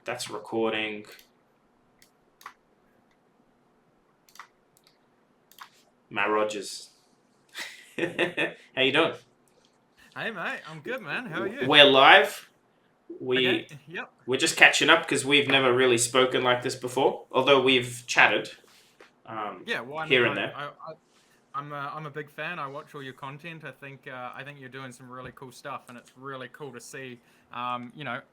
that's recording. Matt Rogers. How you doing? Hey mate, I'm good, man. How are you? We're live. Okay. Yep. We're just catching up because we've never really spoken like this before, although we've chatted Yeah. Well, I here mean, and there. I'm a big fan. I watch all your content. I think you're doing some really cool stuff, and it's really cool to see. A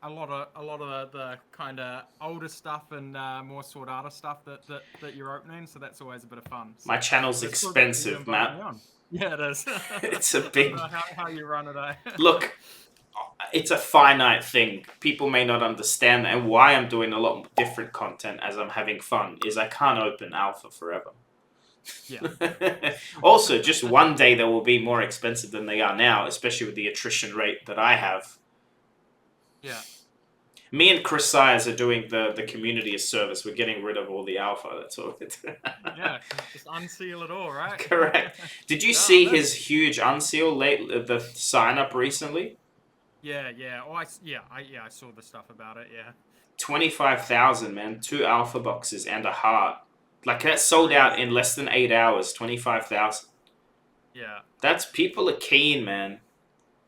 lot of the kind of older stuff and more sought after stuff that you're opening. So that's always a bit of fun. So My channel's it's cool that you expensive, invited me Matt. on. Yeah, it is. It's a I big... don't know how you run it, eh? Look, it's a finite thing. People may not understand that, and why I'm doing a lot different content as I'm having fun is I can't open alpha forever. Yeah. Also, just one day they will be more expensive than they are now, especially with the attrition rate that I have. Yeah. Me and Chris Sires are doing the community a service. We're getting rid of all the alpha. That's all. Yeah. Just unseal it all, right? Correct. Did you see his huge unseal the sign up recently? Yeah. Oh, I saw the stuff about it. Yeah. 25,000, man. 2 alpha boxes and a heart. Like that sold out in less than 8 hours. 25,000. Yeah. That's... people are keen, man.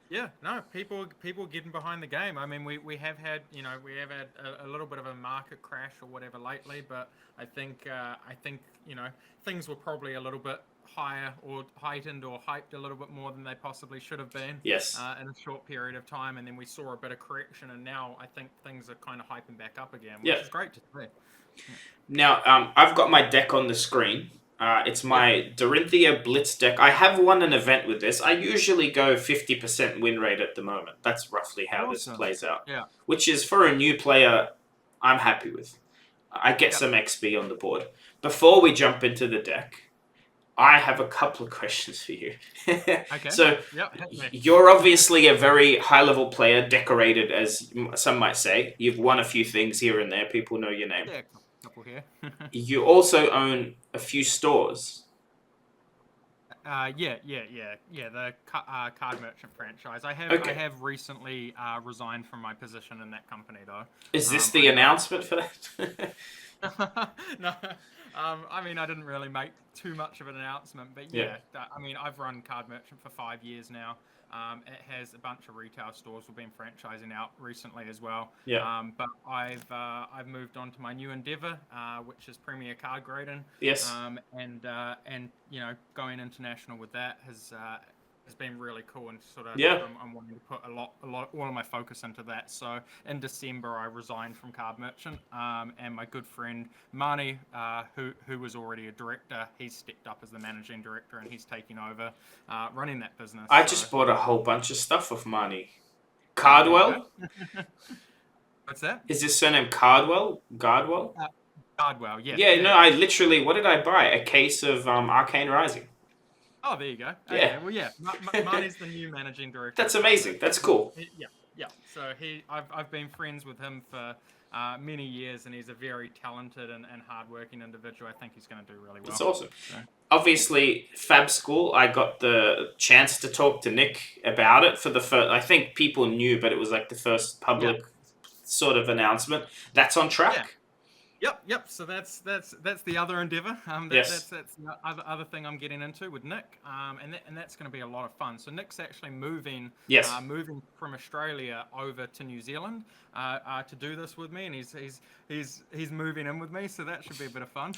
Yeah, no, people getting behind the game. I mean, we have had a little bit of a market crash or whatever lately, but I think things were probably a little bit higher or heightened or hyped a little bit more than they possibly should have been. Yes. In a short period of time, and then we saw a bit of correction, and now I think things are kind of hyping back up again, which is great to see. Yeah. Now, I've got my deck on the screen. It's my Dorinthia Blitz deck. I have won an event with this. I usually go 50% win rate at the moment. That's roughly how this plays out. Yeah. Which is, for a new player, I'm happy with. I get some XP on the board. Before we jump into the deck, I have a couple of questions for you. Okay. So, you're obviously a very high-level player, decorated, as some might say. You've won a few things here and there. People know your name. Yeah, couple here. You also own a few stores. Yeah. The card merchant franchise. I have recently resigned from my position in that company, though. Is this the announcement for that? No. I mean, I didn't really make too much of an announcement, but yeah. I mean, I've run card merchant for 5 years now. It has a bunch of retail stores. We've been franchising out recently as well. Yeah. But I've moved on to my new endeavor, which is Premier Card Grading. Yes. And going international with that has been really cool, and sort of I'm wanting to put a lot all of my focus into that. So in December I resigned from Card Merchant, and my good friend Marnie, who was already a director, he's stepped up as the managing director, and he's taking over running that business. I just bought a whole bunch of stuff off Marnie. Cardwell? What's that? Is his surname Cardwell? Gardwell? Cardwell, yeah. Yeah, no, I literally... what did I buy? A case of Arcane Rising. Oh, there you go. Yeah. Okay, well, yeah. Marnie's the new managing director. That's amazing. That's cool. Yeah. So I've been friends with him for many years, and he's a very talented and hardworking individual. I think he's going to do really well. That's awesome. So. Obviously, FAB School, I got the chance to talk to Nick about it for the first... I think people knew, but it was like the first public sort of announcement. That's on track. Yeah. Yep. So that's the other endeavor. Yes. That's the other thing I'm getting into with Nick. And that's going to be a lot of fun. So Nick's actually moving from Australia over to New Zealand to do this with me, and he's moving in with me. So that should be a bit of fun.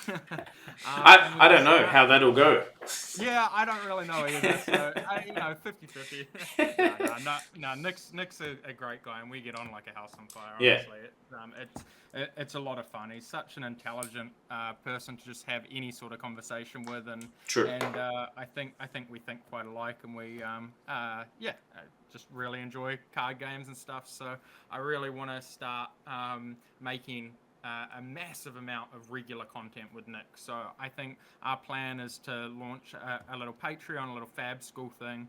I don't know how that'll go. Yeah, I don't really know either. So 50-50. No. Nick's a great guy, and we get on like a house on fire. Honestly, it's a lot of fun. He's such an intelligent person to just have any sort of conversation with, and I think we think quite alike, and we just really enjoy card games and stuff. So I really want to start making a massive amount of regular content with Nick. So I think our plan is to launch a little Patreon, a little FAB School thing.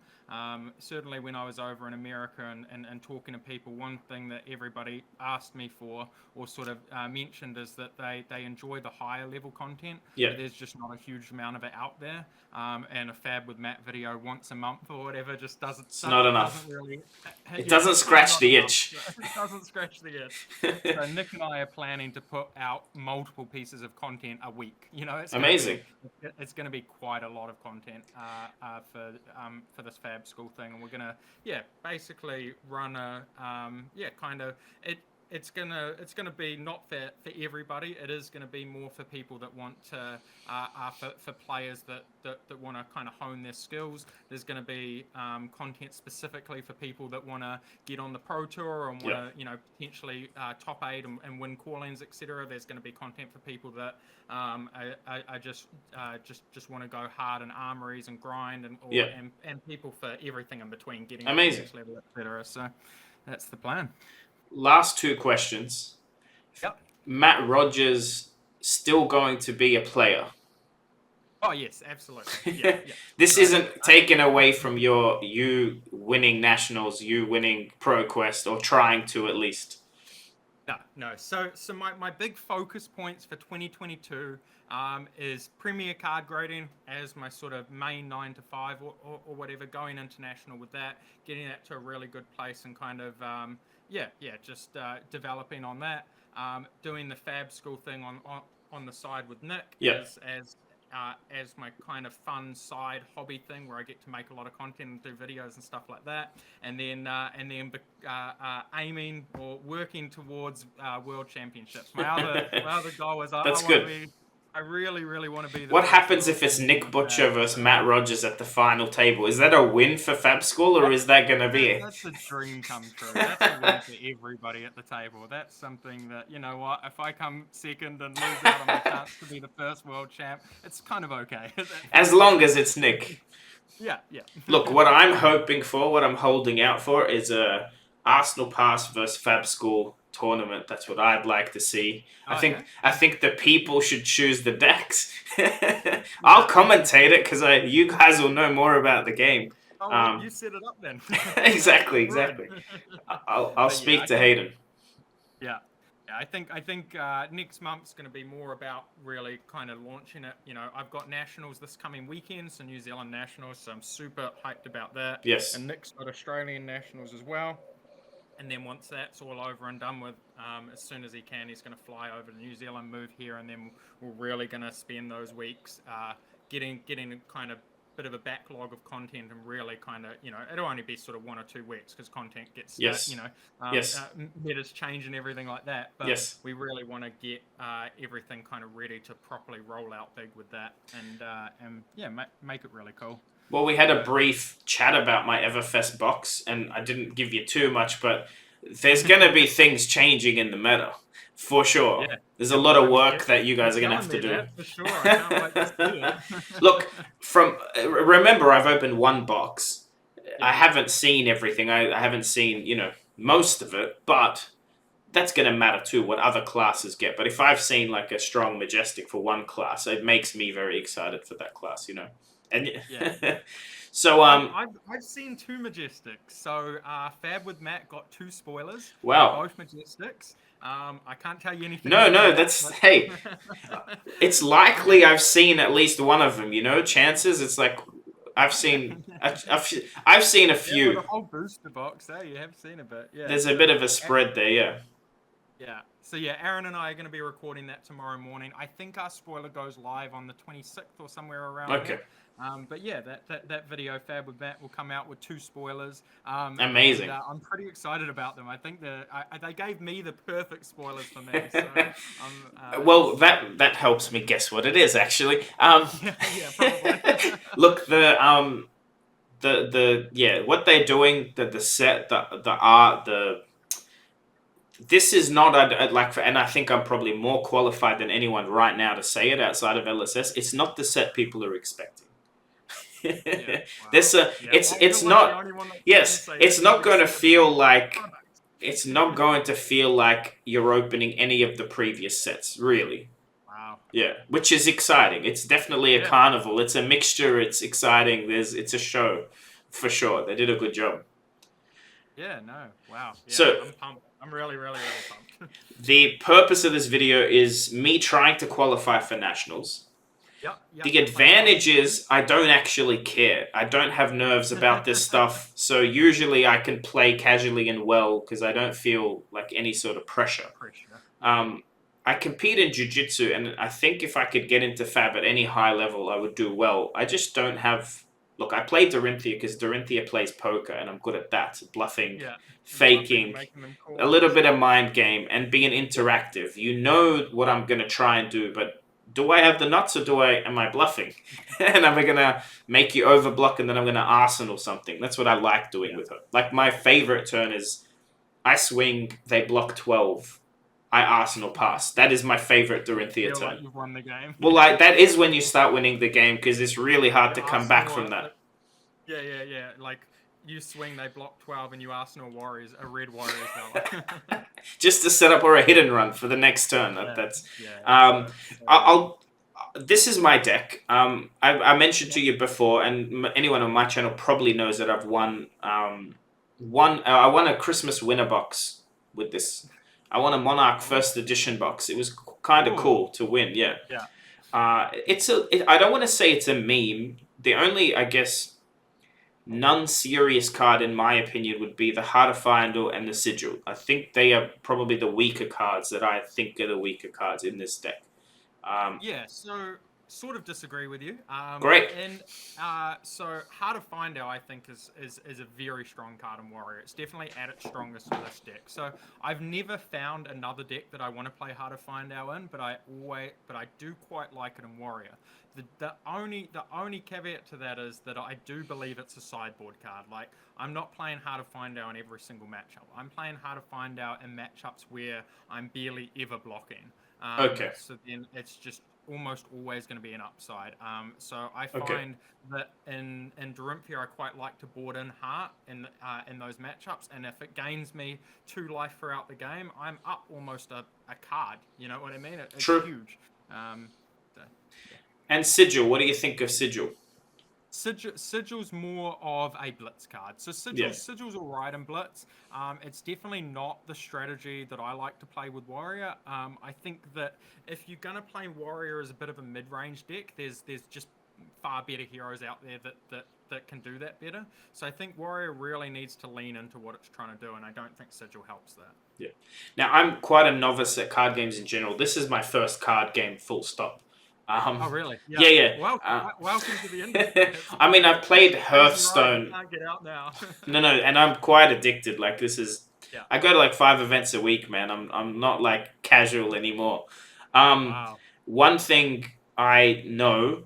Certainly when I was over in America and talking to people, one thing that everybody asked me for or sort of mentioned is that they enjoy the higher level content. Yeah. But there's just not a huge amount of it out there. And a FAB with Matt video once a month or whatever just doesn't. It's not enough. It doesn't scratch the itch. It doesn't scratch the itch. So Nick and I are planning to put out multiple pieces of content a week. You know, it's amazing. It's going to be quite a lot of content for this FAB School thing, and we're gonna basically run a kind of it. It's gonna be not for everybody. It is gonna be more for people that want to for players that want to kind of hone their skills. There's gonna be content specifically for people that want to get on the pro tour and want to potentially top 8 and win call-ins, etc. There's gonna be content for people that I just want to go hard in armories and grind and people for everything in between, getting amazing next level, etc. So that's the plan. Last 2 questions. Yep. Matt Rogers still going to be a player? Oh yes, absolutely. Yeah. This isn't taken away from you winning nationals, you winning ProQuest, or trying to at least. No. So my big focus points for 2022 is Premier card grading as my sort of main 9 to 5 or whatever, going international with that, getting that to a really good place and kind of just developing on that. Doing the FAB School thing on the side with Nick as my kind of fun side hobby thing where I get to make a lot of content and do videos and stuff like that, and then aiming or working towards world championships. My other goal is I really want to be. What happens if it's Nick Butcher versus Matt Rogers at the final table? Is that a win for FAB School, or is that going to be? That's a dream come true. That's a win for everybody at the table. That's something that, you know what, if I come second and lose out on my chance to be the first world champ, it's kind of okay. As long as it's Nick. Yeah. Look, what I'm hoping for, what I'm holding out for, is a Arsenal Pass versus FAB School tournament. That's what I'd like to see. I think the people should choose the decks. I'll commentate it because you guys will know more about the game. You set it up then. exactly. I'll speak to Hayden. Yeah, I think next month's going to be more about really kind of launching it. You know, I've got nationals this coming weekend, so New Zealand nationals, so I'm super hyped about that. Yes. And Nick's got Australian nationals as well. And then once that's all over and done with, as soon as he can, he's going to fly over to New Zealand, move here, and then we're really going to spend those weeks getting a kind of bit of a backlog of content and really kind of, it'll only be sort of 1 or 2 weeks because content gets, metas change and everything like that. But we really want to get everything kind of ready to properly roll out big with that and make it really cool. Well, we had a brief chat about my Everfest box, and I didn't give you too much, but there's going to be things changing in the meta, for sure. Yeah. There's a lot of work that you guys are going to have to do. That, for sure. I can't wait to see it. Look, remember, I've opened 1 box. Yeah. I haven't seen everything. I haven't seen, most of it, but that's going to matter too, what other classes get. But if I've seen like a strong Majestic for one class, it makes me very excited for that class, And so I've seen 2 Majestics. So Fab with Matt got 2 spoilers. Wow. Both Majestics. I can't tell you anything. No, that's hey. It's likely I've seen at least one of them. Chances. It's like I've seen a few. Yeah, the whole booster box. You have seen a bit. Yeah. There's a bit of a spread there. Yeah. Yeah. So Aaron and I are going to be recording that tomorrow morning. I think our spoiler goes live on the 26th or somewhere around there. But that video Fab with Matt will come out with 2 spoilers. Amazing. And, I'm pretty excited about them. I think they gave me the perfect spoilers for me. So, well, that helps me guess what it is actually. Yeah, probably. Look, what they're doing, the set, the art, this is not and I think I'm probably more qualified than anyone right now to say it outside of LSS. It's not the set people are expecting. It's not going to feel like it's not going to feel like you're opening any of the previous sets, really. Wow. Yeah, which is exciting. It's definitely a carnival. It's a mixture. It's exciting. It's a show, for sure. They did a good job. Yeah, no, wow. Yeah, So, I'm pumped. I'm really, really, really pumped. the purpose of this video is me trying to qualify for nationals. Yep. The advantage is I don't actually care. I don't have nerves about this stuff. So usually I can play casually and well because I don't feel like any sort of pressure. I compete in jiu-jitsu, and I think if I could get into FAB at any high level, I would do well. I just don't have... Look, I play Dorinthia because Dorinthia plays poker, and I'm good at that. Bluffing, faking, a little bit of mind game, and being interactive. You know what I'm going to try and do, but do I have the nuts, or am I bluffing? And am I going to make you overblock, and then I'm going to arsenal something? That's what I like doing with her. Like, my favorite turn is I swing, they block 12. I Arsenal pass. That is my favorite Dorinthia turn. Like you've won the game. Well, that is when you start winning the game because it's really hard to come back from that. Yeah. Like you swing, they block 12, and you Arsenal Warriors, a red Warriors now. Just to set up or a hit and run for the next turn. This is my deck. I mentioned to you before, and anyone on my channel probably knows that I've won. I won a Christmas winner box with this. I won a Monarch first edition box. It was kind of cool to win, yeah. I don't want to say it's a meme. The only, I guess, non-serious card, in my opinion, would be the Heart of Findle and the Sigil. I think they are probably the weaker cards that I think are the weaker cards in this deck. So sort of disagree with you. Great. And so Heart of Findale, I think, is a very strong card in Warrior. It's definitely at its strongest in this deck. So I've never found another deck that I want to play Heart of Findale in, but I do quite like it in Warrior. The only caveat to that is that I do believe it's a sideboard card. Like, I'm not playing Heart of Findale in every single matchup. I'm playing Heart of Findale in matchups where I'm barely ever blocking. So then it's just almost always going to be an upside. So I find that in Dorinthia, I quite like to board in Heart in those matchups, and if it gains me 2 life throughout the game, I'm up almost a card. You know what I mean? It's huge. And Sigil, what do you think of Sigil? Sigil's more of a Blitz card. So Sigil's all right in Blitz. It's definitely not the strategy that I like to play with Warrior. I think that if you're going to play Warrior as a bit of a mid-range deck, there's just far better heroes out there that can do that better. So I think Warrior really needs to lean into what it's trying to do, and I don't think Sigil helps that. Yeah. Now, I'm quite a novice at card games in general. This is my first card game, full stop. Oh, really? Yeah. Welcome to the industry. I mean, I've played Hearthstone. You can't get out now. No, and I'm quite addicted. Like, this is... Yeah. I go to like 5 events a week, man. I'm not like casual anymore. Wow. One thing I know,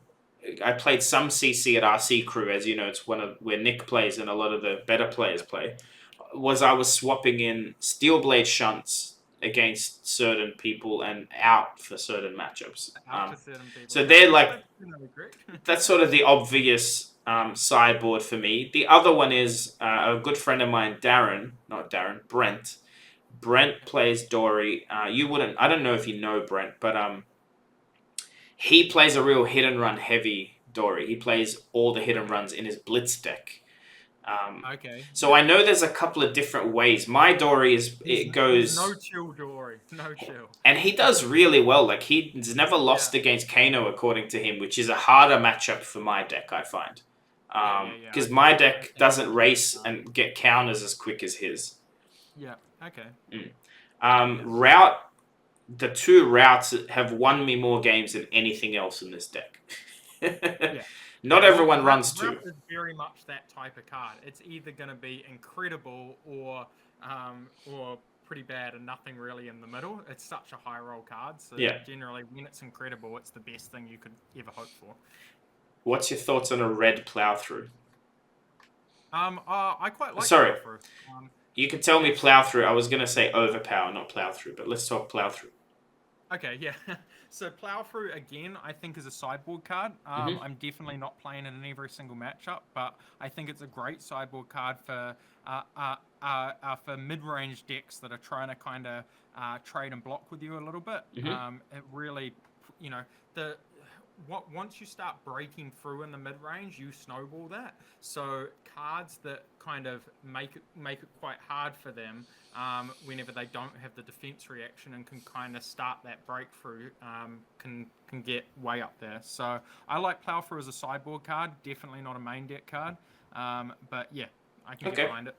I played some CC at RC Crew, as you know, it's where Nick plays and a lot of the better players play, was I was swapping in Steelblade Shunts against certain people and out for certain matchups. So they're like, that's sort of the obvious sideboard for me. The other one is a good friend of mine, Brent. Brent plays Dory. I don't know if you know Brent, but he plays a real hit and run heavy Dory. He plays all the hit and runs in his Blitz deck. So I know there's a couple of different ways. My Dory goes... No chill Dory. No chill. And he does really well. Like, he's never lost against Kano, according to him, which is a harder matchup for my deck, I find. Because my deck doesn't race and get counters as quick as his. Yeah, okay. The 2 routes have won me more games than anything else in this deck. Not everyone runs 2. Route is very much that type of card. It's either going to be incredible or pretty bad and nothing really in the middle. It's such a high roll card. So generally, when it's incredible, it's the best thing you could ever hope for. What's your thoughts on a red plow through? I quite like Sorry. plow through. You could tell me plow through. I was going to say overpower, not plow through, but let's talk plow through. Okay, yeah. So Plow Through, again, I think is a sideboard card. I'm definitely not playing it in every single matchup, but I think it's a great sideboard card for mid-range decks that are trying to kind of trade and block with you a little bit. It really, once you start breaking through in the mid-range, you snowball that. So cards that kind of make it quite hard for them whenever they don't have the defense reaction and can kind of start that breakthrough can get way up there. So I like Plow Through as a sideboard card, definitely not a main deck card. But yeah, I can get behind it.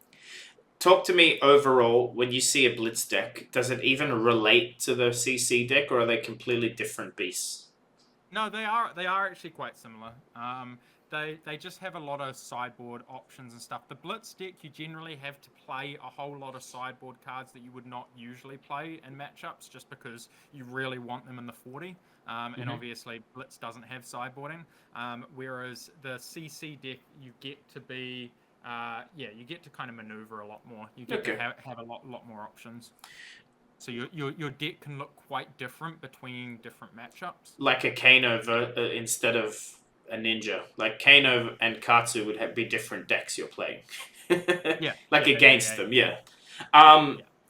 Talk to me overall, when you see a Blitz deck, does it even relate to the CC deck, or are they completely different beasts? No, they are actually quite similar. They just have a lot of sideboard options and stuff. The Blitz deck, you generally have to play a whole lot of sideboard cards that you would not usually play in matchups, just because you really want them in the 40. And obviously, Blitz doesn't have sideboarding. Whereas the CC deck, you get to be, you get to kind of maneuver a lot more. You get to have a lot more options. So your deck can look quite different between different matchups. Like a Kano instead of a Ninja. Like Kano and Katsu would be different decks you're playing. Against them.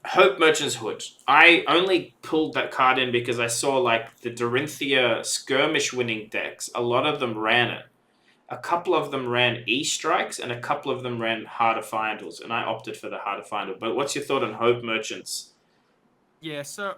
Hope Merchant's Hood. I only pulled that card in because I saw like the Dorinthia skirmish winning decks. A lot of them ran it. A couple of them ran E-Strikes and a couple of them ran Harder Findles, and I opted for the Harder Findle. But what's your thought on Hope Merchants? Yeah, so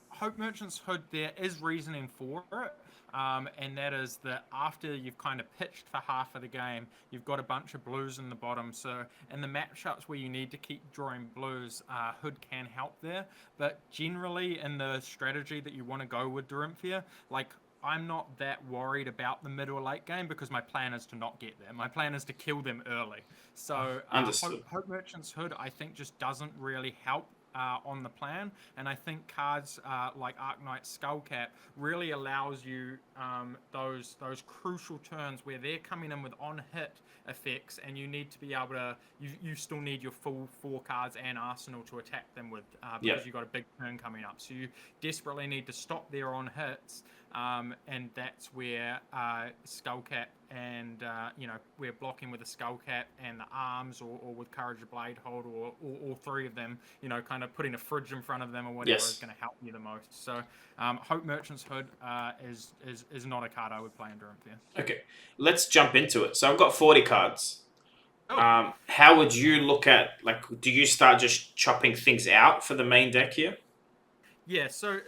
Hope Merchant's Hood, there is reasoning for it, and that is that after you've kind of pitched for half of the game, you've got a bunch of blues in the bottom, so in the matchups where you need to keep drawing blues, Hood can help there, but generally in the strategy that you want to go with Dorinthia, like, I'm not that worried about the mid or late game because my plan is to not get there. My plan is to kill them early. So Hope Merchant's Hood, I think, just doesn't really help on the plan, and I think cards like Arknight Skullcap really allows you those crucial turns where they're coming in with on-hit effects, and you need to be able to you still need your full 4 cards and arsenal to attack them with because you've got a big turn coming up, so you desperately need to stop their on-hits, and that's where Skullcap and we're blocking with a Skullcap and the arms, or with Courage of Bladehold, or all 3 of them, kind of putting a fridge in front of them or whatever is going to help you the most. So Hope Merchant's Hood is not a card I would play in Dorinthia. Okay, let's jump into it. So I've got 40 cards. How would you look at, like, do you start just chopping things out for the main deck here? Yeah, so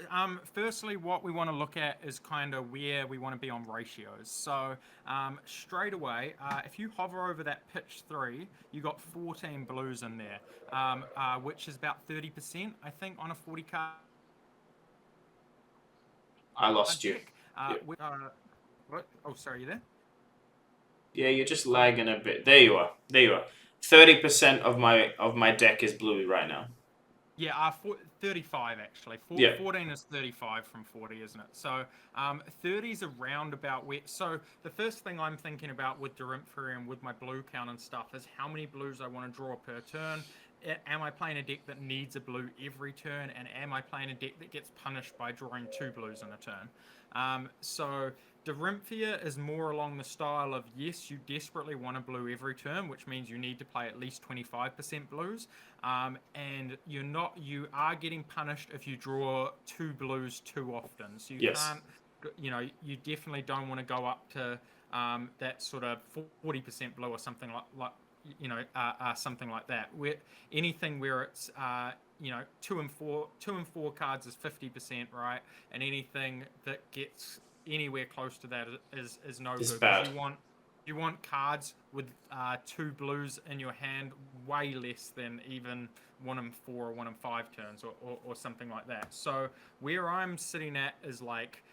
firstly, what we want to look at is kind of where we want to be on ratios. So straight away, if you hover over that pitch 3, you got 14 blues in there, which is about 30%, I think, on a 40 card. I lost you. What? Oh, sorry, you there? Yeah, you're just lagging a bit. There you are. 30% of my deck is blue right now. Yeah, 35 actually. 14 is 35 from 40, isn't it? So 30 is around about where... So the first thing I'm thinking about with Dorinthia and with my blue count and stuff is how many blues I want to draw per turn. Am I playing a deck that needs a blue every turn? And am I playing a deck that gets punished by drawing 2 blues in a turn? So Dorinthia is more along the style of, yes, you desperately want a blue every turn, which means you need to play at least 25% blues, and you are getting punished if you draw 2 blues too often. So you can't, you definitely don't want to go up to that sort of 40% blue or something like something like that. Where anything where it's 2 and 4 cards is 50%, right? And anything that gets anywhere close to that is no good. Bad. You want cards with 2 blues in your hand way less than even 1 and 4 or 1 and 5 turns or something like that. So where I'm sitting at is like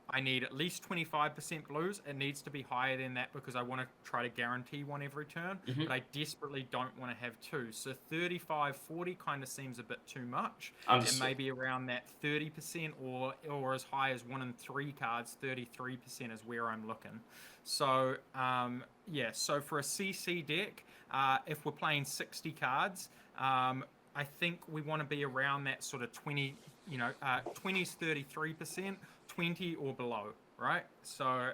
I need at least 25% blues. It needs to be higher than that because I want to try to guarantee 1 every turn, but I desperately don't want to have 2. So 35, 40 kind of seems a bit too much. Understood. And maybe around that 30% or as high as 1 and 3 cards, 33% is where I'm looking. So, so for a CC deck, if we're playing 60 cards, I think we want to be around that sort of 20 20s 33%, 20 or below, right? So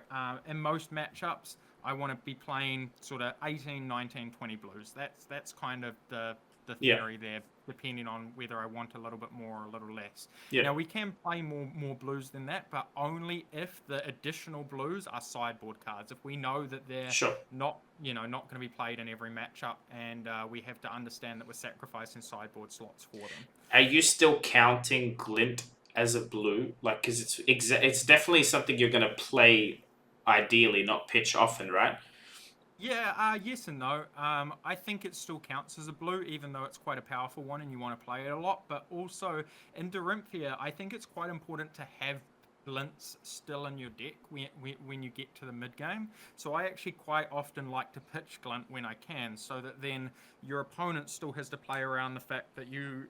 in most matchups, I want to be playing sort of 18, 19, 20 blues. That's kind of the theory there, depending on whether I want a little bit more or a little less. Now we can play more blues than that, but only if the additional blues are sideboard cards. If we know that they're not going to be played in every matchup, and we have to understand that we're sacrificing sideboard slots for them. Are you still counting Glint as a blue? Like, because it's definitely something you're going to play ideally, not pitch often, right? Yeah, yes and no. I think it still counts as a blue, even though it's quite a powerful one and you want to play it a lot. But also, in Dorinthia, I think it's quite important to have Glints still in your deck when you get to the mid-game. So I actually quite often like to pitch Glint when I can, so that then your opponent still has to play around the fact that you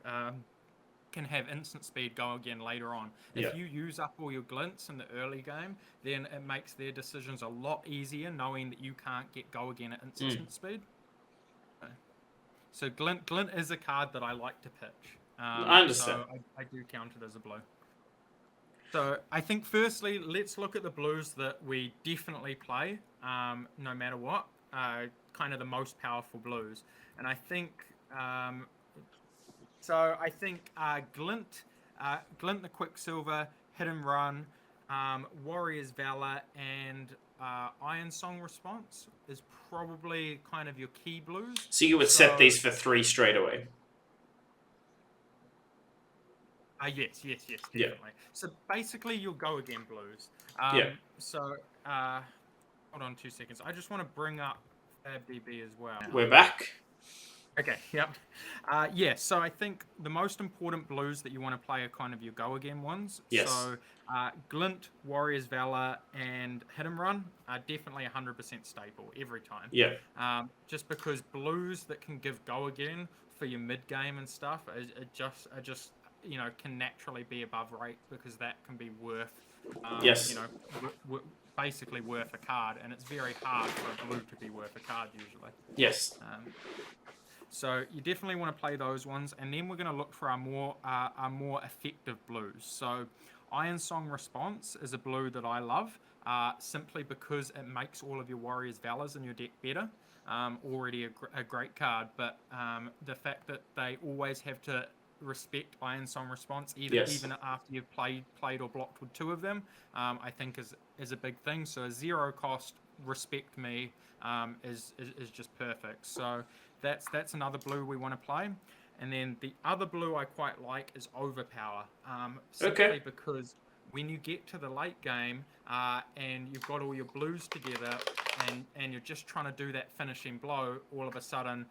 can have instant speed go again later on. If you use up all your Glints in the early game, then it makes their decisions a lot easier, knowing that you can't get go again at instant speed. So Glint is a card that I like to pitch. I understand. So I do count it as a blue. So I think firstly, let's look at the blues that we definitely play, no matter what, kind of the most powerful blues. And I think Glint the Quicksilver, Hit and Run, Warrior's Valor, and Iron Song Response is probably kind of your key blues. So you would set these for 3 straight away? Yes, definitely. So basically, you'll go again blues. So hold on 2 seconds. I just want to bring up FABDB as well. We're back. Okay, yep. So I think the most important blues that you want to play are kind of your go-again ones. Yes. So Glint, Warrior's Valor, and Hit and Run are definitely 100% staple every time. Yeah. Just because blues that can give go-again for your mid-game and stuff are just can naturally be above rate, because that can be worth, basically worth a card, and it's very hard for a blue to be worth a card usually. Yes. So you definitely want to play those ones, and then we're going to look for our more effective blues. So Iron Song Response is a blue that I love, simply because it makes all of your Warrior's Valors in your deck better. Already a great card, but the fact that they always have to respect Iron Song Response, even after you've played or blocked with 2 of them, I think is a big thing. So a 0 cost respect me is just perfect. So that's another blue we want to play. And then the other blue I quite like is Overpower, simply because when you get to the late game and you've got all your blues together and you're just trying to do that finishing blow, all of a sudden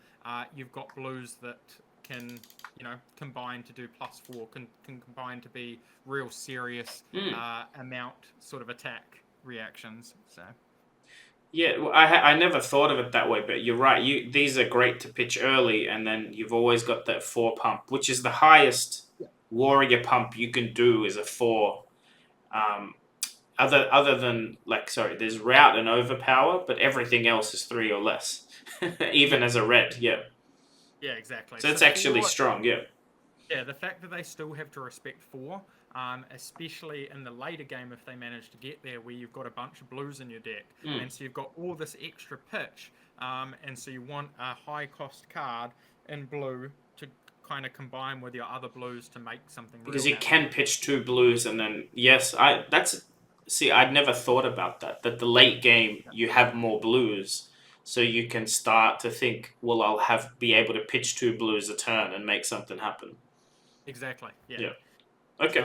you've got blues that can combine to do +4, can combine to be real serious amount sort of attack reactions. So yeah, well, I never thought of it that way, but you're right. These are great to pitch early, and then you've always got that 4 pump, which is the highest warrior pump you can do is a 4. Other than there's route and overpower, but everything else is 3 or less, even as a red. Yeah, exactly. So it's actually strong. Yeah, the fact that they still have to respect 4, especially in the later game if they manage to get there, where you've got a bunch of blues in your deck, and so you've got all this extra pitch, and so you want a high cost card in blue to kind of combine with your other blues to make something because you can pitch 2 blues, and then I'd never thought about that the late game you have more blues, so you can start to think, well, I'll be able to pitch 2 blues a turn and make something happen. Exactly. Yeah. Okay.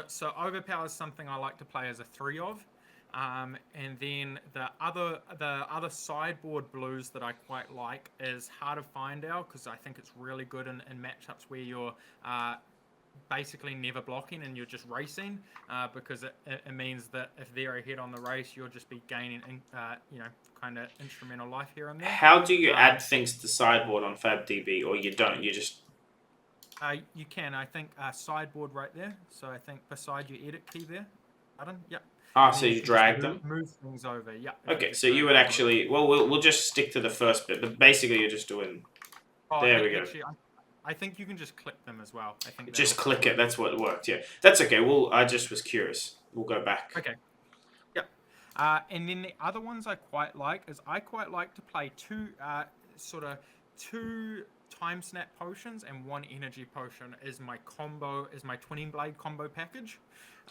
So Overpower is something I like to play as a 3 of. And then the other sideboard blues that I quite like is Heart of Findale, because I think it's really good in matchups where you're basically never blocking and you're just racing, because it means that if they're ahead on the race, you'll just be gaining kind of instrumental life here and there. How do you add things to sideboard on FABDB, or you don't? You just you can. I think sideboard right there. So I think beside your edit key there, button. Yep. So you drag them? Move things over, yeah. Okay, so you would actually... Well, we'll just stick to the first bit, but basically you're just doing... there we go. Actually, I think you can just click them as well. I think Just click it. That's what worked. Yeah, that's okay. Well, I just was curious. We'll go back. Okay. Yep. And then the other ones I quite like is I quite like to play two time snap potions and one energy potion is my twinning blade combo package.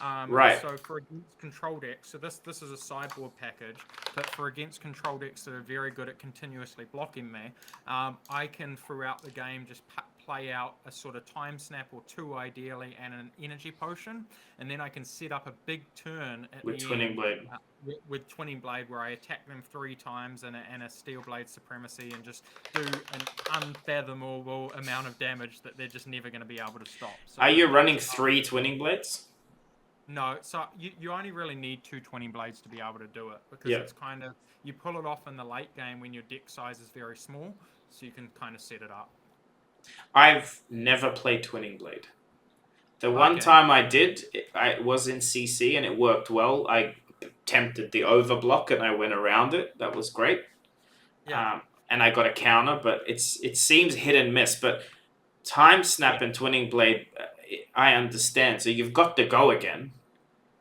Right. So for against control decks, so this is a sideboard package, but for against control decks that are very good at continuously blocking me, I can throughout the game just play out a sort of time snap or two ideally and an energy potion, and then I can set up a big turn at with the twinning end, blade. with twinning blade where I attack them 3 times and a steel blade supremacy and just do an unfathomable amount of damage that they're just never going to be able to stop. So, are you running 3 twinning blades? No, so you only really need 2 twinning blades to be able to do it because it's kind of, you pull it off in the late game when your deck size is very small, so you can kind of set it up. I've never played twinning blade. The one time I did, I was in CC and it worked well. I attempted the overblock and I went around it. That was great. Yeah. And I got a counter, but it seems hit and miss. But time snap and twinning blade, I understand. So you've got to go again.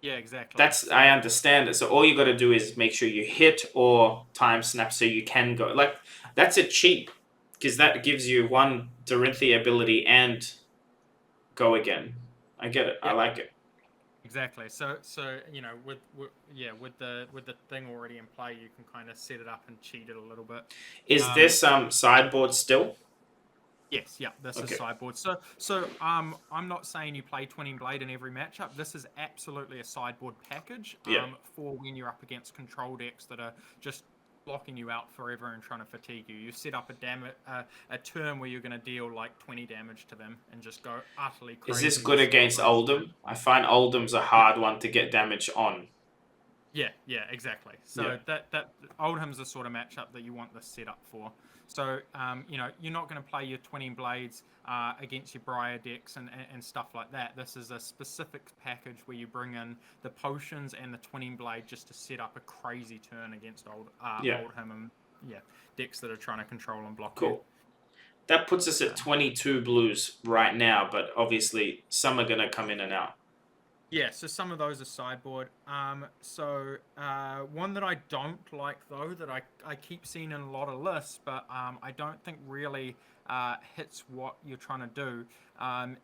Yeah, exactly. I understand it. So all you got to do is make sure you hit or time snap so you can go. Like, that's a cheat because that gives you one Dorinthia ability and go again. I get it. Yeah. I like it. Exactly. So with the thing already in play, you can kind of set it up and cheat it a little bit. Is this sideboard still? Yes, yeah, this is sideboard. So I'm not saying you play twinning blade in every matchup. This is absolutely a sideboard package for when you're up against control decks that are just blocking you out forever and trying to fatigue you. You set up a turn where you're going to deal like 20 damage to them and just go utterly crazy. Is this good against Oldhim? I find Oldhim's a hard one to get damage on. Yeah, exactly. So that Oldham's the sort of matchup that you want this set up for. So, you're not going to play your twinning blades against your Briar decks and stuff like that. This is a specific package where you bring in the potions and the twinning blade just to set up a crazy turn against Oldham and decks that are trying to control and block you. That puts us at 22 blues right now, but obviously some are going to come in and out. Yeah, so some of those are sideboard. One that I don't like, though, that I keep seeing in a lot of lists, but I don't think really hits what you're trying to do,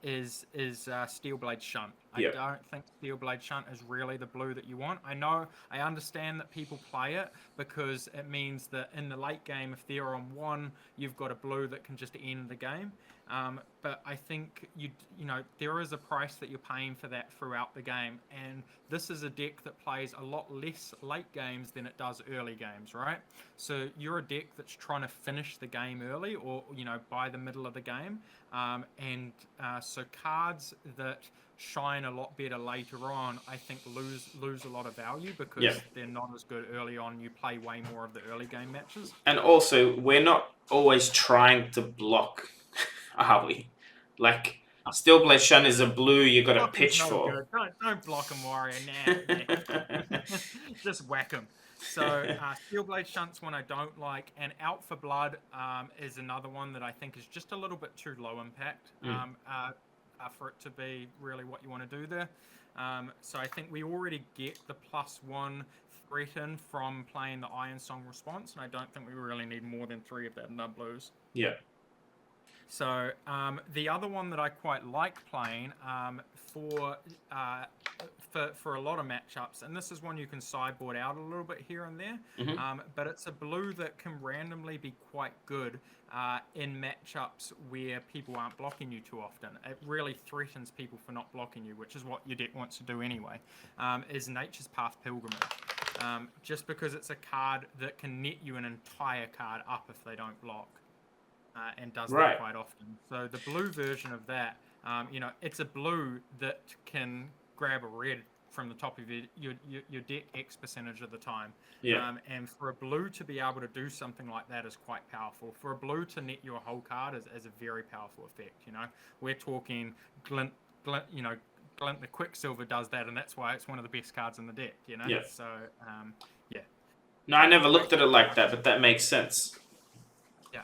is Steelblade Shunt. I don't think Steelblade Shunt is really the blue that you want. I understand that people play it because it means that in the late game, if they're on 1, you've got a blue that can just end the game. But I think there is a price that you're paying for that throughout the game, and this is a deck that plays a lot less late games than it does early games, right? So you're a deck that's trying to finish the game early, or by the middle of the game, so cards that shine a lot better later on, I think lose a lot of value because they're not as good early on. You play way more of the early game matches, and also we're not always trying to block. Are we? Like, Steelblade Shunt is a blue you got to pitch for. Don't block him, warrior. Nah. Just whack him. So Steelblade Shunt's one I don't like, and Out for Blood is another one that I think is just a little bit too low impact for it to be really what you want to do there. So I think we already get the +1 threaten from playing the Iron Song response, and I don't think we really need more than 3 of that in our blues. Yeah. So the other one that I quite like playing for a lot of matchups, and this is one you can sideboard out a little bit here and there, but it's a blue that can randomly be quite good in matchups where people aren't blocking you too often. It really threatens people for not blocking you, which is what your deck wants to do anyway, is Nature's Path Pilgrimage. Just because it's a card that can net you an entire card up if they don't block. And does that quite often. So the blue version of that, it's a blue that can grab a red from the top of your deck X percentage of the time. Yeah. And for a blue to be able to do something like that is quite powerful. For a blue to net you a whole card is a very powerful effect. We're talking Glint. Glint the Quicksilver does that, and that's why it's one of the best cards in the deck. Yeah. So No, I never looked at it like that, but that makes sense. Yeah.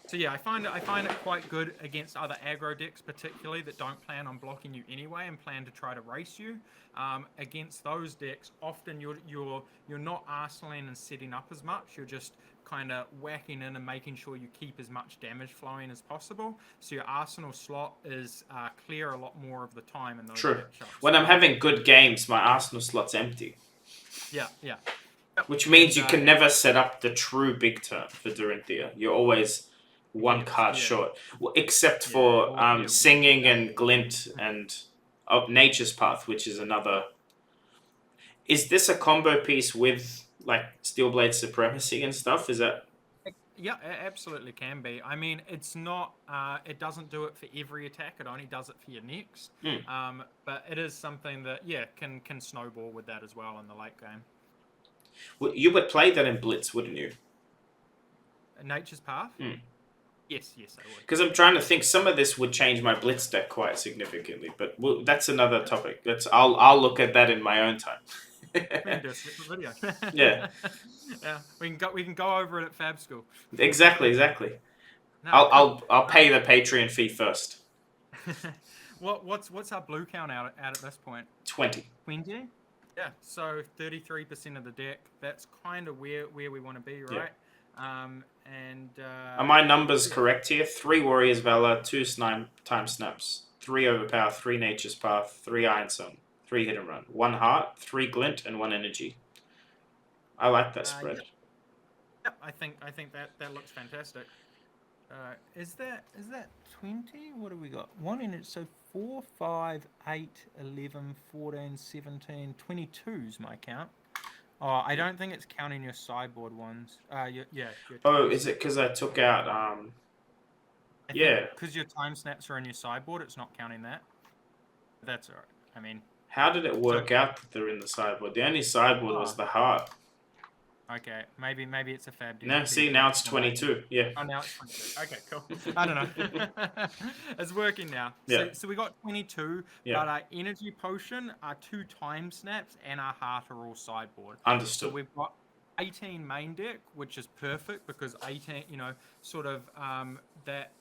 So yeah, I find it quite good against other aggro decks, particularly that don't plan on blocking you anyway and plan to try to race you. Against those decks, often you're not arsenaling and setting up as much. You're just kind of whacking in and making sure you keep as much damage flowing as possible. So your arsenal slot is clear a lot more of the time in those True. matchups. When I'm having good games, my arsenal slot's empty. Yeah. Which means you can never set up the true big turn for Dorinthia. You're always one card short, except for Singing and Glint and Nature's Path, which is another. Is this a combo piece with like Steelblade Supremacy and stuff? Is that? Yeah, it absolutely can be. I mean, it's not. It doesn't do it for every attack. It only does it for your next. But it is something that can snowball with that as well in the late game. Well, you would play that in Blitz, wouldn't you? Nature's Path. Yes, I would. Because I'm trying to think, some of this would change my Blitz deck quite significantly, but that's another topic. I'll look at that in my own time. We can do a separate video. Yeah. Yeah, we can go over it at FAB School. Exactly. No, I'll pay the Patreon fee first. What's our blue count out at this point? 20. 20? Yeah, so 33% of the deck. That's kind of where we want to be, right? Are my numbers correct here? 3 Warriors Valor, 2 Time Snaps, 3 Overpower, 3 Nature's Path, 3 Iron Sun, 3 Hit and Run, 1 Heart, 3 Glint, and 1 Energy. I like that spread. Yep, I think that looks fantastic. Is that 20? What do we got? One in it, so 4, 5, 8, 11, 14, 17, 22 is my count. Oh, I don't think it's counting your sideboard ones. Is it because I took out because your time snaps are in your sideboard, it's not counting that. That's alright. I mean, how did it work out that they're in the sideboard? The only sideboard was the heart. Okay, maybe it's a FAB. No, see, now it's 22. Yeah. Oh, now it's 22. Okay, cool. I don't know. It's working now. Yeah. So we got 22, but our energy potion, our 2 time snaps, and our heart are all sideboard. Understood. So we've got 18 main deck, which is perfect because 18, sort of that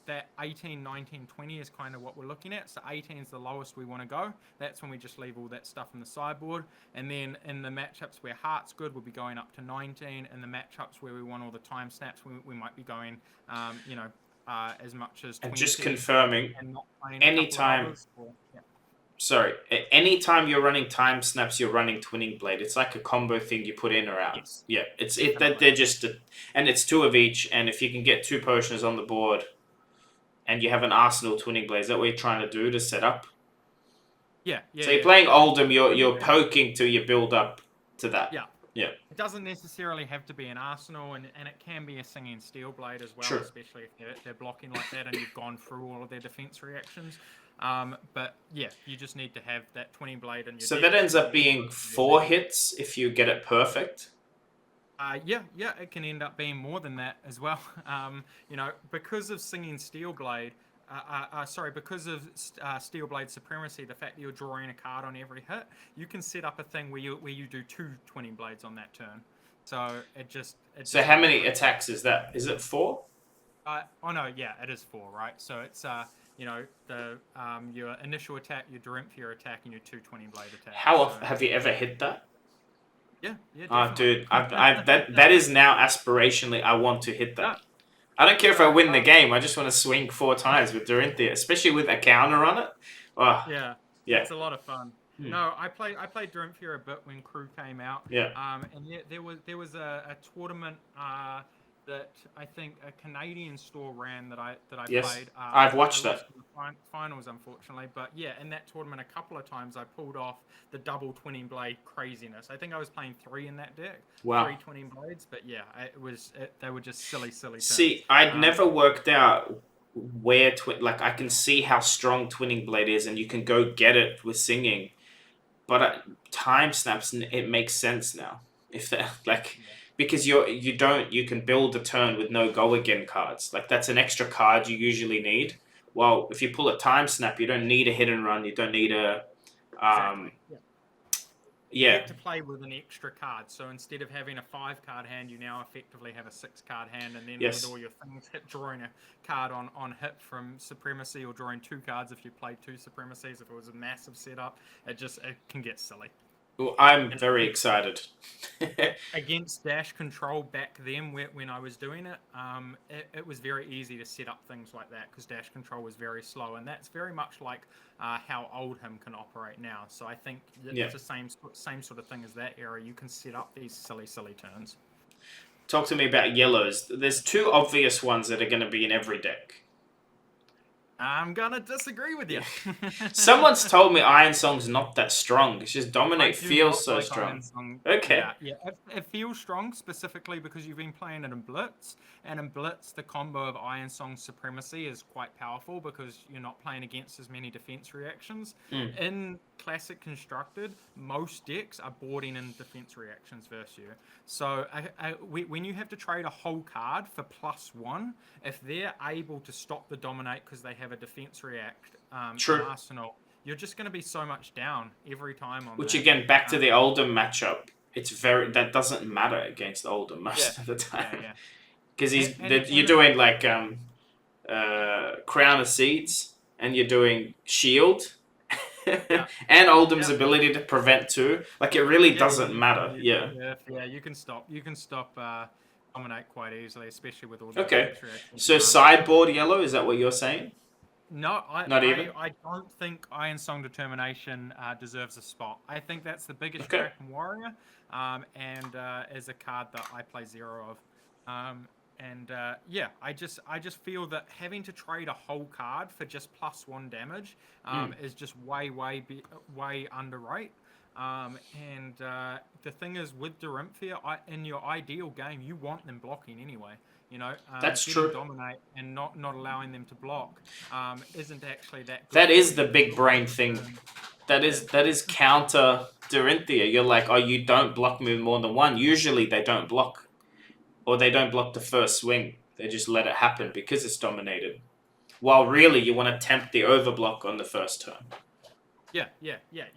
18, 19, 20 is kind of what we're looking at. So 18 is the lowest we want to go. That's when we just leave all that stuff in the sideboard. And then in the matchups where heart's good, we'll be going up to 19. In the matchups where we want all the time snaps, we might be going, as much as 20. And just confirming, anytime. Sorry, anytime you're running time snaps, you're running Twinning Blade. It's like a combo thing you put in or out. Yes. Yeah, they're just, and it's 2 of each. And if you can get 2 potions on the board, and you have an arsenal Twinning Blade, is that what you're trying to do to set up? Yeah. So you're playing Oldham, you're poking till you build up to that. Yeah. Yeah. It doesn't necessarily have to be an arsenal, and it can be a Singing Steel Blade as well, Sure. Especially if they're blocking like that and you've gone through all of their defense reactions. But yeah, you just need to have that Twinning Blade in your So deck. that ends up being 4 hits if you get it perfect. Yeah, it can end up being more than that as well. Because of Singing Steel Blade, because of Steel Blade Supremacy, the fact that you're drawing a card on every hit, you can set up a thing where you do 2 Twinning Blades on that turn. So So how many attacks is that? Is it 4? It is 4, right? So it's your initial attack, your Dorinthia attack, and your 2 Twinning Blade attacks. How often have you ever hit that? Yeah. Dude, that is now aspirationally. I want to hit that. I don't care if I win the game. I just want to swing 4 times with Dorinthia, especially with a counter on it. Oh, yeah, it's a lot of fun. No, I played Dorinthia a bit when Crew came out. Yeah. And there was a tournament that I think a Canadian store ran that I played. I've watched that. Finals, unfortunately, but yeah, in that tournament, a couple of times I pulled off the double Twinning Blade craziness. I think I was playing 3 in that deck. Wow. 3 Twinning Blades, but yeah, they were just silly turns. See, I'd never worked out where I can see how strong Twinning Blade is, and you can go get it with Singing, but time snaps, it makes sense now. If that because you can build a turn with no go again cards. Like that's an extra card you usually need. Well, if you pull a time snap, you don't need a hit and run. You don't need a You get to play with an extra card. So instead of having a 5-card hand, you now effectively have a 6-card hand, and then with all your things, drawing a card on hit from Supremacy, or drawing 2 cards if you played 2 Supremacies. If it was a massive setup, it can get silly. Well, I'm very excited. Against Dash Control back then, when I was doing it, it was very easy to set up things like that because Dash Control was very slow, and that's very much like how Oldhim can operate now. So I think it's the same sort of thing as that era. You can set up these silly turns. Talk to me about yellows. There's 2 obvious ones that are going to be in every deck. I'm gonna disagree with you. Someone's told me Iron Song's not that strong. It's just Dominate feels so strong. Okay. Yeah. It feels strong specifically because you've been playing it in Blitz, and in Blitz the combo of Iron Song Supremacy is quite powerful because you're not playing against as many defense reactions. In Classic Constructed, most decks are boarding in defense reactions versus you. So when you have to trade a whole card for +1, if they're able to stop the Dominate because they have a defense react arsenal, you're just going to be so much down every time on Which that. Again, back to the Oldhim matchup, that doesn't matter against Oldhim most of the time. Because you're doing like Crown of Seeds, and you're doing Shield, and Oldhim's ability to prevent too. Like, it really doesn't matter. Yeah, you can stop Dominate quite easily, especially with all the So sideboard yellow, is that what you're saying? No, I don't think Iron Song Determination deserves a spot. I think that's the biggest track in Warrior, and is a card that I play 0 of. I just feel that having to trade a whole card for just +1 damage is just way underrated. The thing is, with Dorinthia, in your ideal game, you want them blocking anyway. That's true. Dominate and not allowing them to block isn't actually that good. That is the big brain thing. That is counter Dorinthia. You're like, oh, you don't block me with more than 1. Usually they don't block. Or they don't block the first swing. They just let it happen because it's dominated. While really you want to tempt the overblock on the first turn. Yeah.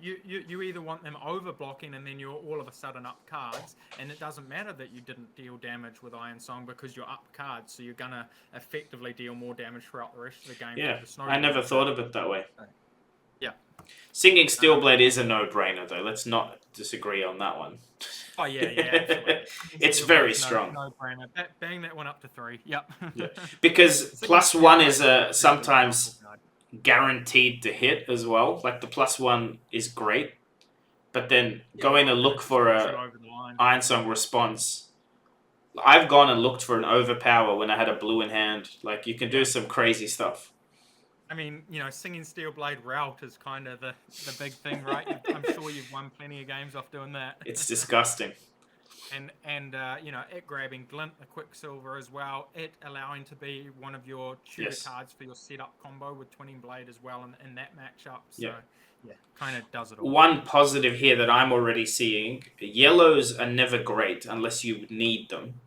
You either want them overblocking and then you're all of a sudden up cards, and it doesn't matter that you didn't deal damage with Iron Song because you're up cards, so you're gonna effectively deal more damage throughout the rest of the game. Yeah, I never thought of it that way. Yeah. Singing Steelblade is a no-brainer though. Let's not disagree on that one. Oh yeah, absolutely. It's very strong. No-brainer. Bang that one up to 3. Yep. Yeah. Because +1 is sometimes guaranteed to hit as well. Like, the +1 is great, but then going to look for a Iron Song response. I've gone and looked for an overpower when I had a blue in hand. Like, you can do some crazy stuff. I mean, Singing Steelblade Route is kind of the big thing, right? I'm sure you've won plenty of games off doing that. It's disgusting. And it grabbing Glint, the Quicksilver as well, it allowing to be one of your tutor cards for your setup combo with Twinning Blade as well in that matchup. So, kind of does it all. One positive here that I'm already seeing, yellows are never great unless you need them.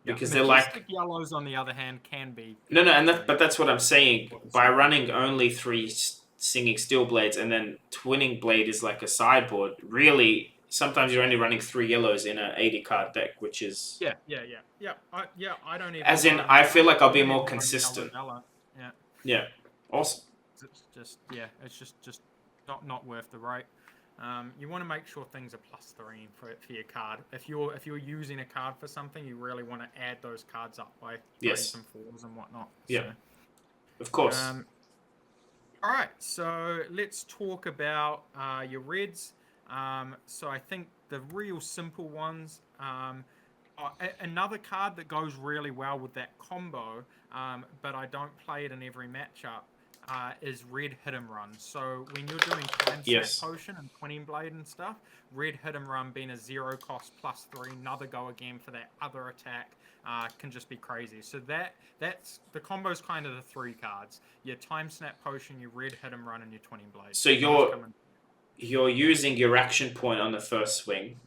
Because they're like... yellows, on the other hand, can be... but that's what I'm saying. By running only 3 Singing Steelblades and then Twinning Blade is like a sideboard, really... Sometimes you're only running 3 yellows in an 80-card deck, which is... Yeah. I don't even... As in, I feel like I'll be more consistent. Yeah. Awesome. It's just not worth the rate. You want to make sure things are +3 for your card. If you're using a card for something, you really want to add those cards up by 3s and 4s and whatnot. Yeah. So, of course. All right, so let's talk about your reds. So I think the real simple ones, another card that goes really well with that combo, but I don't play it in every matchup, is Red Hit 'em Run. So when you're doing Time Snap Potion and Twinning Blade and stuff, Red Hit 'em Run being a 0 cost +3, another go again for that other attack, can just be crazy. So that's the combo's kind of the 3 cards. Your Time Snap Potion, your Red Hit 'em Run, and your Twinning Blade. So you're using your action point on the first swing,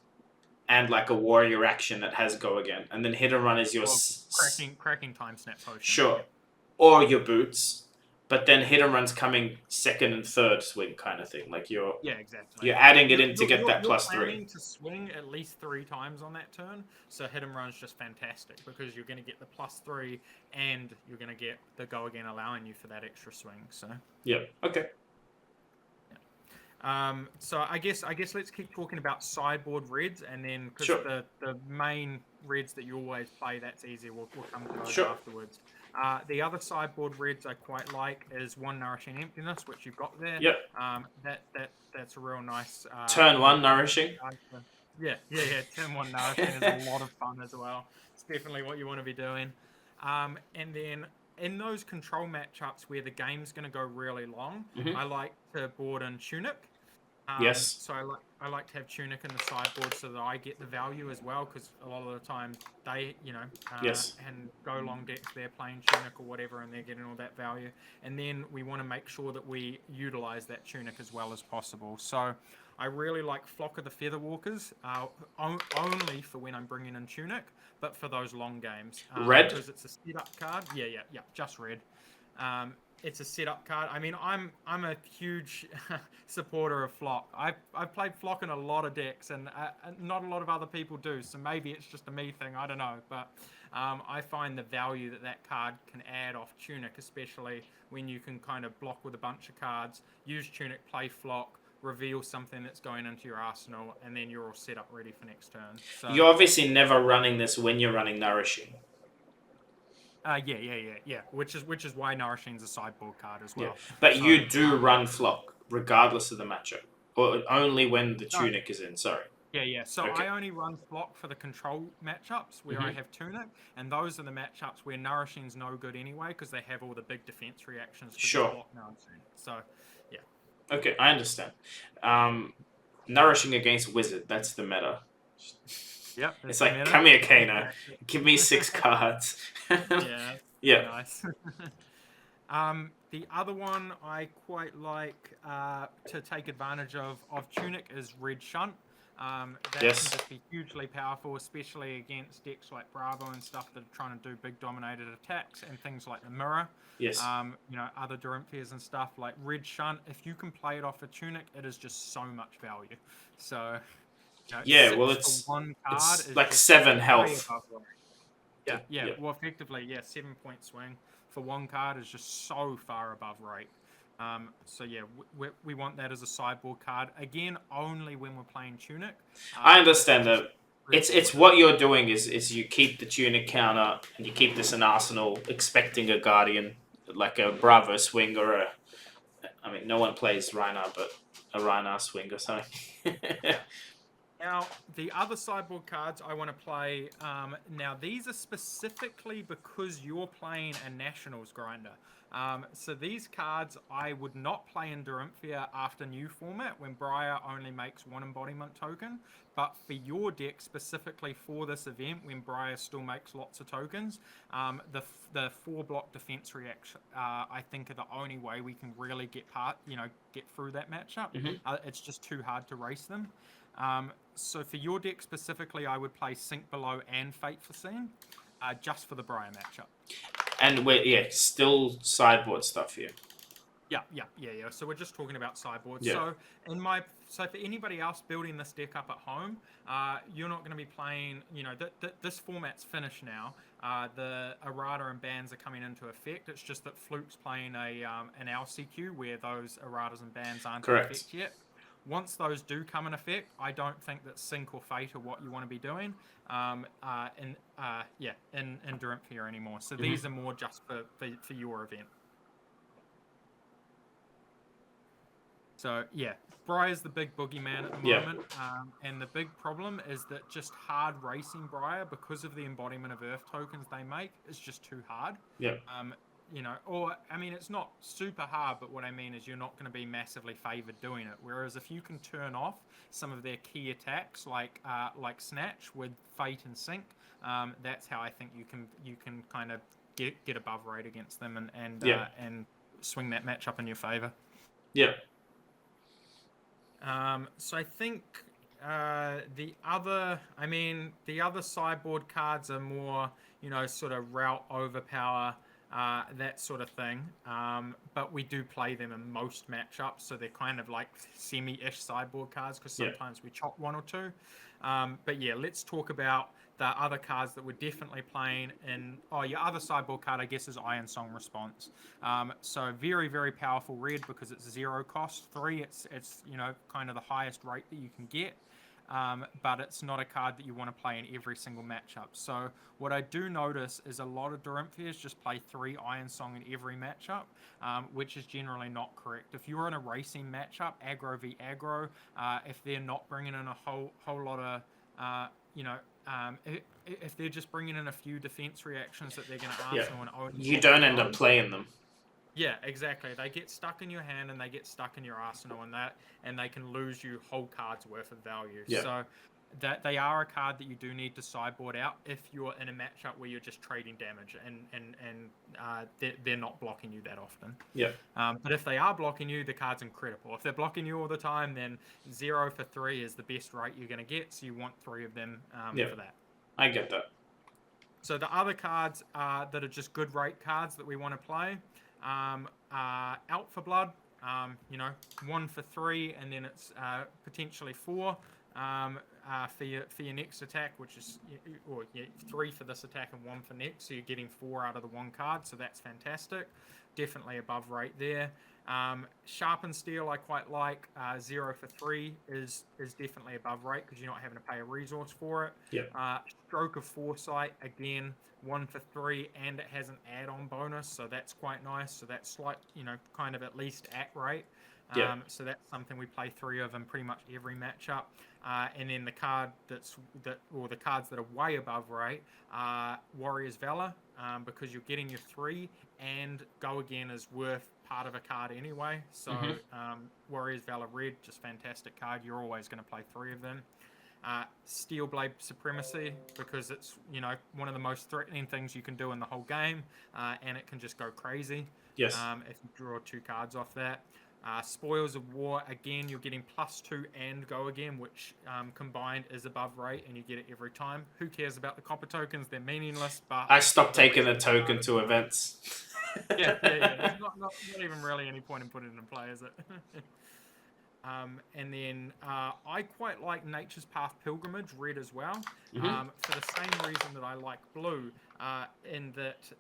and like a warrior action that has go again, and then Hit 'em Run is your cracking Time Snap Potion. Sure, or your boots, But then hit and run's coming second and third swing kind of thing. Like you're exactly. adding it in to get that plus you're 3. planning to swing at least 3 times on that turn, so hit and run's just fantastic because you're going to get the plus 3 and you're going to get the go again, allowing you for that extra swing. So yeah, okay. So I guess let's keep talking about sideboard reds, and then because Sure. the main reds that you always play, that's easy. We'll come to those Sure. afterwards. The other sideboard reds I quite like is One Nourishing Emptiness, which you've got there. Yep. That's a real nice turn 1 Nourishing. Yeah. Turn 1 Nourishing is a lot of fun as well. It's definitely what you want to be doing. And then in those control matchups where the game's going to go really long, I like to board in Tunic. Yes. So I like to have Tunic in the sideboard so that I get the value as well, because a lot of the time they, yes. and go long decks, they're playing Tunic or whatever, and they're getting all that value. And then we want to make sure that we utilize that Tunic as well as possible. So I really like Flock of the Featherwalkers, only for when I'm bringing in Tunic, but for those long games. Red? Because it's a setup card. Yeah, just red. It's a setup card. I mean, I'm a huge supporter of Flock. I've played Flock in a lot of decks, and not a lot of other people do. So maybe it's just a me thing. I don't know, but I find the value that card can add off Tunic, especially when you can kind of block with a bunch of cards, use Tunic, play Flock, reveal something that's going into your arsenal, and then you're all set up ready for next turn. So, you're obviously never running this when you're running Nourishing. Yeah. Which is why Nourishing's a sideboard card as well. Yeah. But so, you do run Flock regardless of the matchup, or only when the Tunic is in. Sorry. Yeah. So okay. I only run Flock for the control matchups where I have Tunic, and those are the matchups where Nourishing's no good anyway because they have all the big defense reactions. Sure. Flock Nourishing. So, yeah. Okay, I understand. Nourishing against Wizard, that's the meta. Yep. It's like, come here, Kano. Give me 6 cards. Yeah. Nice. The other one I quite like to take advantage of Tunic is Red Shunt. That can just be hugely powerful, especially against decks like Bravo and stuff that are trying to do big dominated attacks and things like the Mirror. Yes. Other Dorinthias and stuff like Red Shunt. If you can play it off a Tunic, it is just so much value. So, it's one card is like 7 health. Yeah. Well, effectively, 7-point swing for one card is just so far above rate. So yeah, we want that as a sideboard card. Again, only when we're playing Tunic. I understand that. It's what you're doing is you keep the Tunic counter and you keep this in arsenal, expecting a Guardian, like a Bravo swing or I mean, no one plays Rhinar, but a Rhinar swing or something. Now, the other sideboard cards I want to play, now these are specifically because you're playing a Nationals grinder. So these cards I would not play in Dorinthia after new format when Briar only makes 1 embodiment token. But for your deck, specifically for this event, when Briar still makes lots of tokens, the 4-block defense reaction, I think, are the only way we can really get through that matchup. It's just too hard to race them. So for your deck specifically, I would play Sink Below and Fate Foreseen, just for the Briar matchup. And still sideboard stuff here. Yeah. So we're just talking about sideboard. Yeah. So for anybody else building this deck up at home, you're not going to be playing. This format's finished now. The errata and bans are coming into effect. It's just that Fluke's playing an LCQ where those erratas and bans aren't in effect yet. Once those do come in effect, I don't think that Sync or Fate are what you want to be doing in Dorinthia anymore. So these are more just for your event. So yeah, Briar's the big boogeyman at the moment, and the big problem is that just hard racing Briar, because of the embodiment of Earth tokens they make, is just too hard. Yeah. It's not super hard, but what I mean is you're not going to be massively favored doing it. Whereas if you can turn off some of their key attacks, like Snatch with Fate and Sync, that's how I think you can kind of get above rate against them and swing that matchup in your favor. Yeah. So I think the other sideboard cards are more, sort of route overpower. that sort of thing. But we do play them in most matchups, so they're kind of like semi-ish sideboard cards because sometimes we chop one or two. But yeah, let's talk about the other cards that we're definitely playing in. Oh, your other sideboard card, I guess, is Iron Song Response. So very, very powerful red because it's 0 cost. 3, it's kind of the highest rate that you can get. But it's not a card that you want to play in every single matchup. So what I do notice is a lot of Dorinthias just play 3 Iron Song in every matchup, which is generally not correct. If you're in a racing matchup, aggro v aggro, if they're not bringing in a whole lot of, if they're just bringing in a few defense reactions that they're going to Arsenal and own, you don't end up playing them. Yeah, exactly. They get stuck in your hand and they get stuck in your arsenal and they can lose you whole cards worth of value. Yeah. So that they are a card that you do need to sideboard out if you're in a matchup where you're just trading damage and they're not blocking you that often. Yeah. But if they are blocking you, the card's incredible. If they're blocking you all the time, then 0 for 3 is the best rate you're going to get. So you want 3 of them for that. I get that. So the other cards that are just good rate cards that we want to play. Out for blood, 1 for 3, and then it's potentially 4 for your next attack, which is 3 for this attack and 1 for next, so you're getting 4 out of the 1 card, so that's fantastic. Definitely above rate there. Sharpen Steel I quite like. 0 for 3 is definitely above rate because you're not having to pay a resource for it. Yeah. Stroke of Foresight, again, 1 for 3, and it has an add-on bonus, so that's quite nice. So that's like, kind of at least at rate. So that's something we play 3 of in pretty much every matchup. And then the cards that are way above rate are Warrior's Valor, because you're getting your 3, and Go Again is worth part of a card anyway. So Warrior's Valor Red, just fantastic card. You're always going to play 3 of them. Steelblade Supremacy, because it's one of the most threatening things you can do in the whole game, and it can just go crazy. Yes. If you draw 2 cards off that. Spoils of War, again, you're getting +2 and Go Again, which combined is above rate, and you get it every time. Who cares about the copper tokens? They're meaningless. But I stopped taking the token to events. Yeah. There's not even really any point in putting it in play, is it? And then I quite like Nature's Path Pilgrimage, red as well, for the same reason that I like blue, in that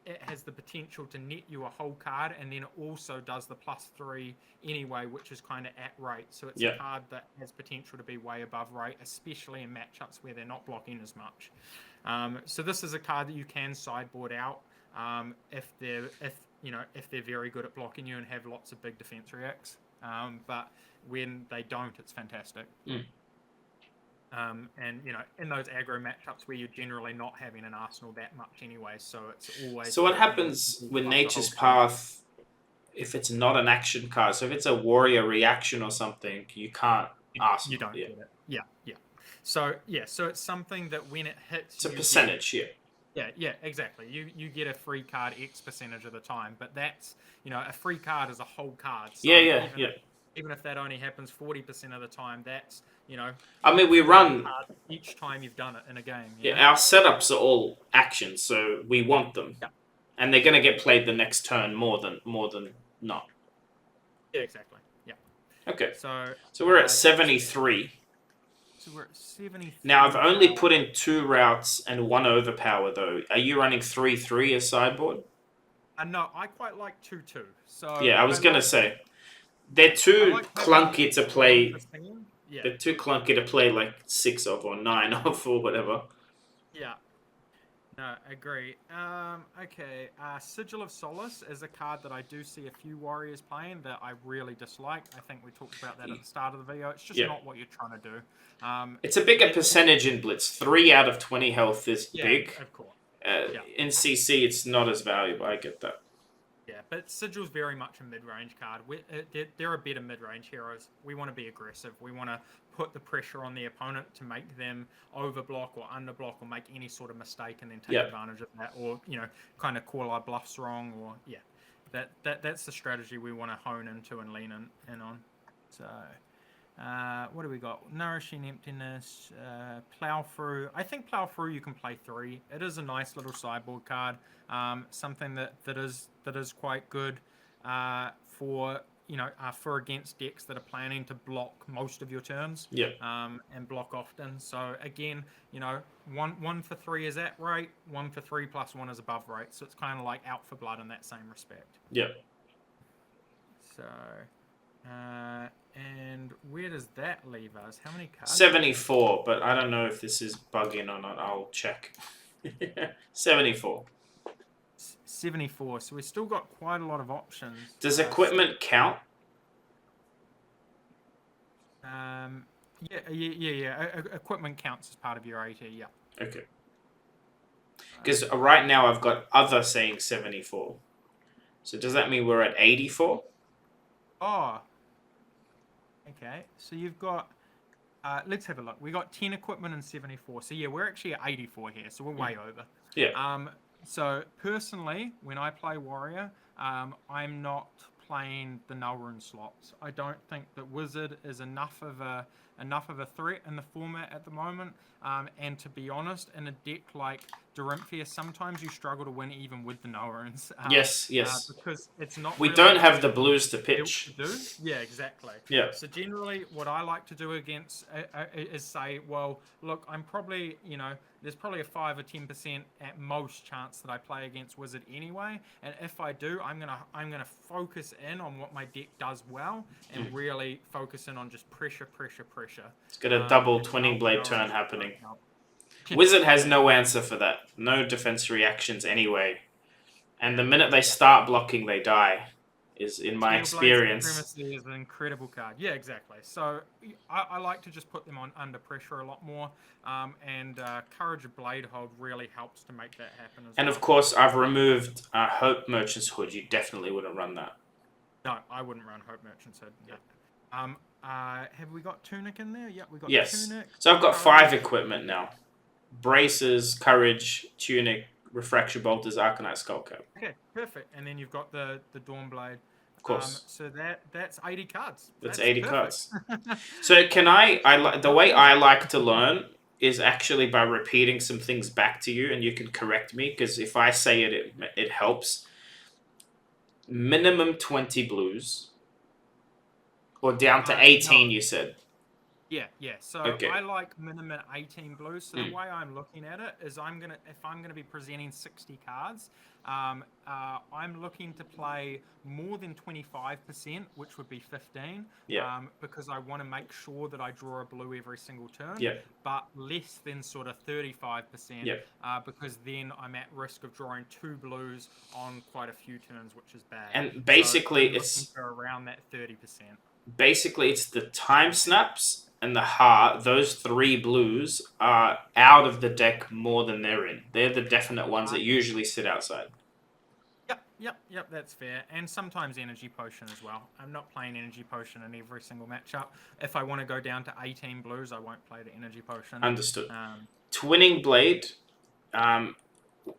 it has the potential to net you a whole card, and then it also does the +3 anyway, which is kind of at rate. So it's a card that has potential to be way above rate, especially in matchups where they're not blocking as much. So this is a card that you can sideboard out if they're very good at blocking you and have lots of big defense reacts. But when they don't, it's fantastic. And in those aggro matchups where you're generally not having an arsenal that much anyway, so it's always. So what happens with Nature's Path if it's not an action card? So if it's a warrior reaction or something, you can't arsenal. You don't get it. Yeah. So it's something that when it hits, it's a percentage. Yeah, exactly. You get a free card X percentage of the time, but that's a free card is a whole card. So even if that only happens 40% of the time, that's I mean, we run each time you've done it in a game. Our setups are all actions, so we want them, and they're going to get played the next turn more than not. Yeah, exactly. Yeah. Okay. So we're at 73. So we're at 73. Now, I've only put in 2 routes and 1 overpower, though. Are you running 3/3 as sideboard? No, I quite like 2/2. So yeah, I was going to say. They're too clunky to play. They're too clunky to play like 6 of or 9 of or whatever. Yeah. No, I agree. Okay. Sigil of Solace is a card that I do see a few warriors playing that I really dislike. I think we talked about that at the start of the video. It's just not what you're trying to do. It's a bigger percentage in Blitz. 3 out of 20 health is big. Of course. In CC, it's not as valuable. I get that. Yeah, but Sigil's very much a mid-range card. They're a better mid-range heroes. We want to be aggressive. We want to put the pressure on the opponent to make them overblock or underblock or make any sort of mistake and then take advantage of that, or kind of call our bluffs wrong, or that's the strategy we want to hone into and lean in on. So What do we got? Nourishing Emptiness, Plow Through. I think Plow Through you can play 3. It is a nice little sideboard card. Something that is quite good for for against decks that are planning to block most of your turns. Yeah. And block often. So again, 1 for 3 is at rate. 1 for 3 plus 1 is above rate. So it's kind of like Out for Blood in that same respect. Yeah. So. And where does that leave us? How many cards? 74, but I don't know if this is bugging or not. I'll check. 74. 74. So we've still got quite a lot of options. Does equipment count? Yeah. Equipment counts as part of your AT, yeah. Okay. Because right now I've got other saying 74. So does that mean we're at 84? Oh. Okay. So you've got... let's have a look. We got 10 equipment and 74. So yeah, we're actually at 84 here. So we're way over. Yeah. So personally, when I play Warrior, I'm not playing the Null Rune slots. I don't think that Wizard is enough of a threat in the format at the moment. And to be honest, in a deck like Dorinthia, sometimes you struggle to win even with the Null Runes. Yes. Because it's not. We really don't have the blues to pitch. Do? Yeah, exactly. Yeah. So generally, what I like to do against is say, well, look, I'm probably, there's probably a 5 or 10% at most chance that I play against Wizard anyway. And if I do, I'm gonna focus in on what my deck does well and really focus in on just pressure. It's got a double Twinning Blade turn happening. Wizard has no answer for that. No defense reactions anyway. And the minute they start blocking, they die. Is in my experience. Supremacy is an incredible card. Yeah, exactly. So I like to just put them on under pressure a lot more. And Courage of Bladehold really helps to make that happen as well. And of course, I've removed Hope Merchant's Hood. You definitely wouldn't run that. No, I wouldn't run Hope Merchant's Hood. Yeah. Have we got Tunic in there? Yeah, we got Tunic. So I've got 5 equipment now. Braces, Courage, Tunic, Refraction Bolters, Arcanite Skullcap. Okay, perfect. And then you've got the Dawnblade. Of course. So that's 80 cards. That's 80 cards. So can the way I like to learn is actually by repeating some things back to you, and you can correct me, because if I say it helps. Minimum 20 blues. Or down to 18, you said. Yeah. So okay. I like minimum 18 blues. So the way I'm looking at it is if I'm gonna be presenting 60 cards, I'm looking to play more than 25%, which would be 15. Yeah. Because I want to make sure that I draw a blue every single turn. Yeah. But less than sort of 35%. Yeah. Because then I'm at risk of drawing 2 blues on quite a few turns, which is bad. And basically, so it's around that 30%. Basically, it's the time snaps and the heart. Those 3 blues are out of the deck more than they're in. They're the definite ones that usually sit outside. Yep, that's fair. And sometimes Energy Potion as well. I'm not playing Energy Potion in every single matchup. If I want to go down to 18 blues, I won't play the Energy Potion. Understood. Twinning Blade,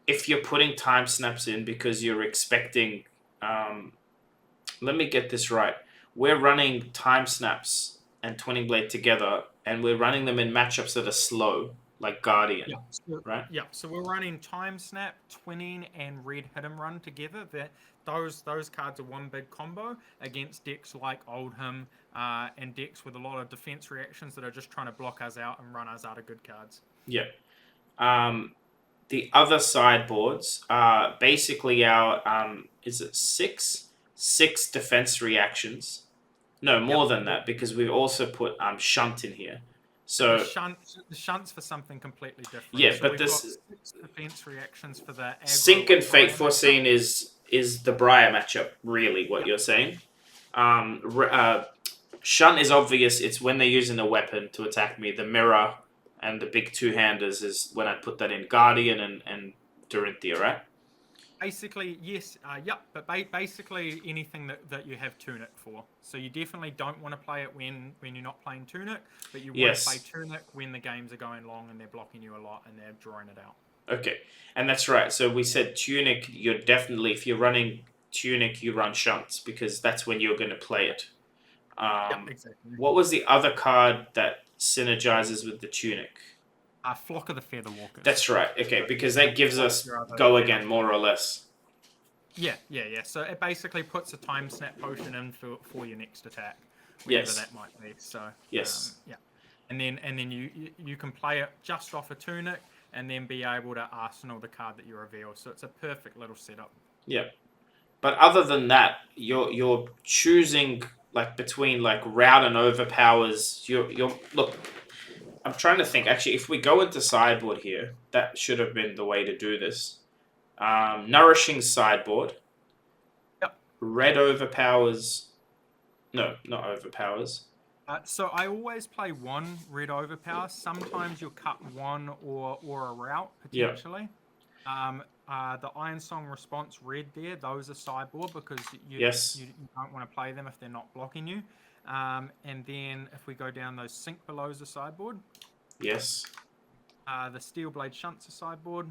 if you're putting time snaps in because you're expecting... let me get this right. We're running time snaps and Twinning Blade together, and we're running them in matchups that are slow, like Guardian, right? Yeah, so we're running Time Snap, Twinning, and Red Hit 'em Run together. Those cards are one big combo against decks like Oldham and decks with a lot of defense reactions that are just trying to block us out and run us out of good cards. Yeah. The other sideboards are basically our, is it 6 defense reactions? No, more than that, because we've also put Shunt in here. So the Shunt's for something completely different. Yeah, so but this got 6 defense reactions for the Sync and Fate Foreseen is the Briar matchup, really, what you're saying. Shunt is obvious. It's when they're using a weapon to attack me. The Mirror and the big 2-handers is when I put that in Guardian and Dorinthia, right? Basically, yes, but basically anything that you have Tunic for. So you definitely don't want to play it when you're not playing Tunic, but you want to play Tunic when the games are going long and they're blocking you a lot and they're drawing it out. Okay, and that's right. So we said Tunic, if you're running Tunic, you run Shunts, because that's when you're going to play it. Exactly. What was the other card that synergizes with the tunic? Flock of the Feather Walkers. That's right. Okay, because that gives us go again, more or less. Yeah. So it basically puts a time snap potion in for your next attack, whatever that might be. So yes, and then you can play it just off a tunic, and then be able to arsenal the card that you reveal. So it's a perfect little setup. Yeah, but other than that, you're choosing like between like route and overpowers. You're look. I'm trying to think. Actually, if we go into sideboard here, that should have been the way to do this. Nourishing sideboard. Yep. Red overpowers. No, not overpowers. So I always play one red overpower. Sometimes you'll cut one or a route potentially. Yep. The Iron Song response red there, those are sideboard because you don't want to play them if they're not blocking you. And then if we go down those sink belows are sideboard. Yes. The Steel Blade Shunts are sideboard.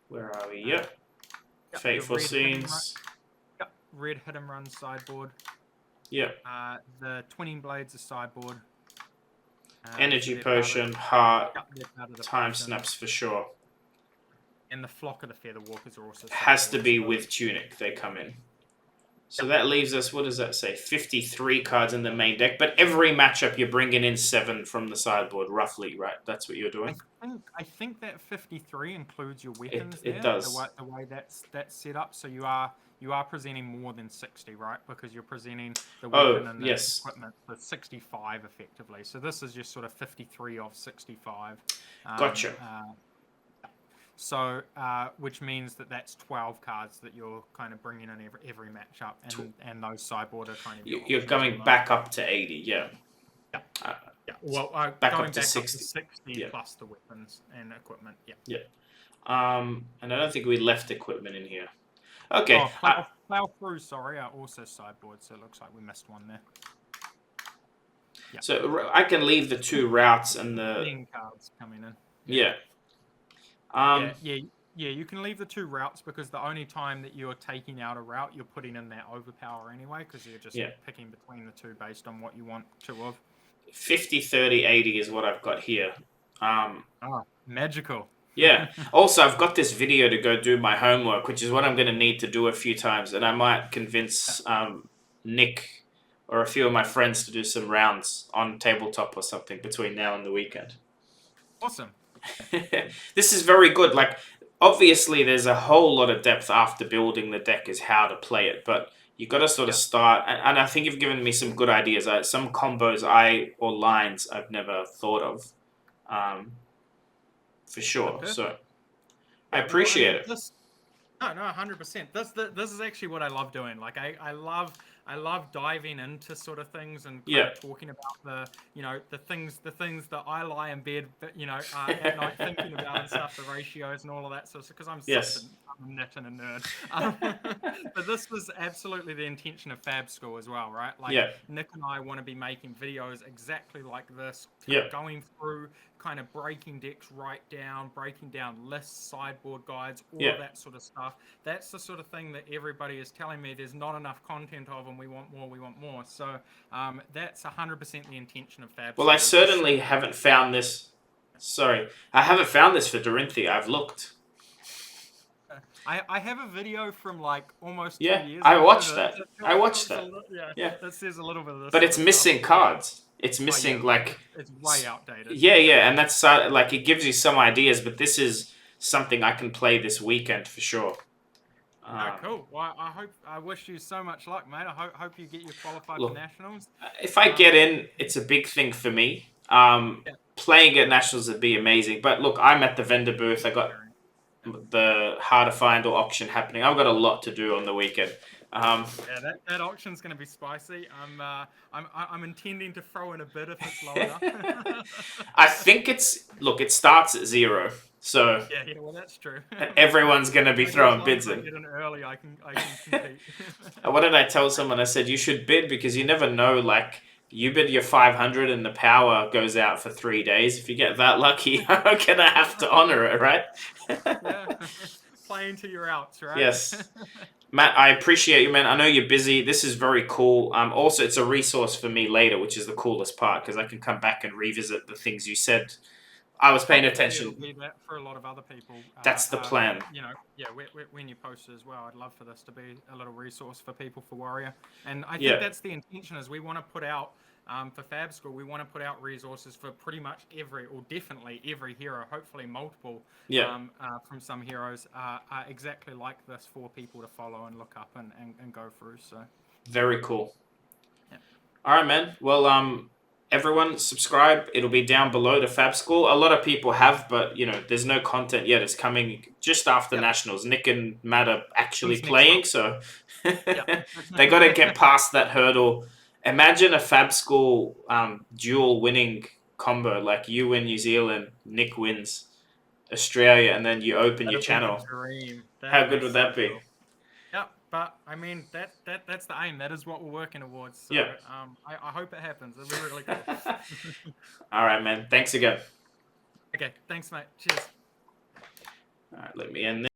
Where are we? Yep. Fateful Scenes. Red Hit and Run sideboard. Yep. The Twinning Blades are sideboard. Energy Potion, Heart, Time Snaps for sure. And the Flock of the Feather Walkers are also sideboard. Has to be with Tunic, they come in. So that leaves us, what does that say? 53 cards in the main deck. But every matchup you're bringing in 7 from the sideboard, roughly, right? That's what you're doing? I think that 53 includes your weapons it does. The way that's set up. So you are presenting more than 60, right? Because you're presenting the weapon and the equipment for 65 effectively. So this is just sort of 53 of 65. Gotcha. So, which means that's 12 cards that you're kind of bringing in every matchup, and those sideboard are kind of... You're going back up to 80, yeah. Well, back going up to 60, 60 plus the weapons and equipment, Yeah. And I don't think we left equipment in here. Okay. Plow Through, sorry, are also sideboard, so it looks like we missed one there. Yeah. So I can leave the 2 routes and the... cards coming in. Yeah. You can leave the 2 routes because the only time that you're taking out a route, you're putting in that overpower anyway because you're just picking between the 2 based on what you want 2 of. 50, 30, 80 is what I've got here. Magical. Yeah. Also, I've got this video to go do my homework, which is what I'm going to need to do a few times, and I might convince Nick or a few of my friends to do some rounds on tabletop or something between now and the weekend. Awesome. This is very good. Like, obviously, there's a whole lot of depth after building the deck is how to play it, but you got to sort of start. And I think you've given me some good ideas. Some combos or lines I've never thought of, for sure. Okay. So I appreciate it. No, 100%. This is actually what I love doing. Like I love diving into sort of things and kind of talking about the things that I lie in bed, at night thinking about and stuff, the ratios and all of that. So because I'm a nit and a nerd. But this was absolutely the intention of FAB School as well, right? Like Nick and I want to be making videos exactly like this, going through kind of breaking decks breaking down lists, sideboard guides, all of that sort of stuff. That's the sort of thing that everybody is telling me there's not enough content of and we want more. So that's 100% the intention of FAB. Well, I certainly haven't found this. Sorry. I haven't found this for Dorinthia. I've looked. I have a video from like almost 2 years I ago. watched that. That says a little bit of this. But it's missing cards. It's missing it's way outdated. Yeah, and that's like it gives you some ideas, but this is something I can play this weekend for sure. Cool. Well, I wish you so much luck, mate. I hope you get qualified for nationals. If I get in, it's a big thing for me. Playing at nationals would be amazing. But look, I'm at the vendor booth. I got the Hard to Find or auction happening. I've got a lot to do on the weekend. That auction's going to be spicy. I'm intending to throw in a bid if it's low enough. I think it starts at 0. So well, that's true. Everyone's going to be throwing bids in. Get in early, I can compete. What did I tell someone? I said you should bid because you never know. Like you bid your 500 and the power goes out for 3 days. If you get that lucky, you're gonna have to honor it, right? playing to your outs, right? Yes. Matt, I appreciate you, man. I know you're busy. This is very cool. Also, it's a resource for me later, which is the coolest part, because I can come back and revisit the things you said. I was paying attention. It'll be that for a lot of other people. That's the plan. You know, yeah, when you post it as well, I'd love for this to be a little resource for people for Warrior. And I think that's the intention, is we want to put out, for FAB School, we want to put out resources for pretty much every, or definitely every hero, hopefully multiple, from some heroes, are exactly like this for people to follow and look up and go through. So very cool. Yeah. All right, man. Well, everyone subscribe. It'll be down below to FAB School. A lot of people have, but you know, there's no content yet. It's coming just after Nationals. Nick and Matt are actually playing, so they got to get past that hurdle. Imagine a FAB School dual winning combo, like you win New Zealand, Nick wins Australia, and then you open your channel. How good would that be? Yeah, but I mean that's the aim. That is what we're working towards. So, I hope it happens. It'll be really cool. All right, man. Thanks again. Okay, thanks, mate. Cheers. All right, let me end this.